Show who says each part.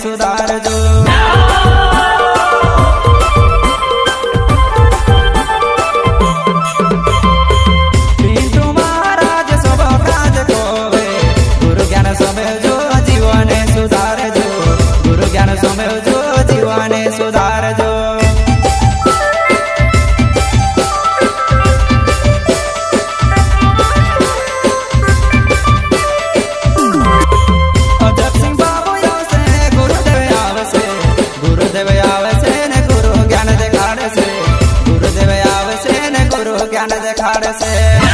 Speaker 1: सुधारजो। पिंटू महाराज सब काज कोवे, गुरु ज्ञान समझो जीवन सुधारजो, गुरु ज्ञान समझो जीवन सुधारजो। ज्ञान देखाड़ से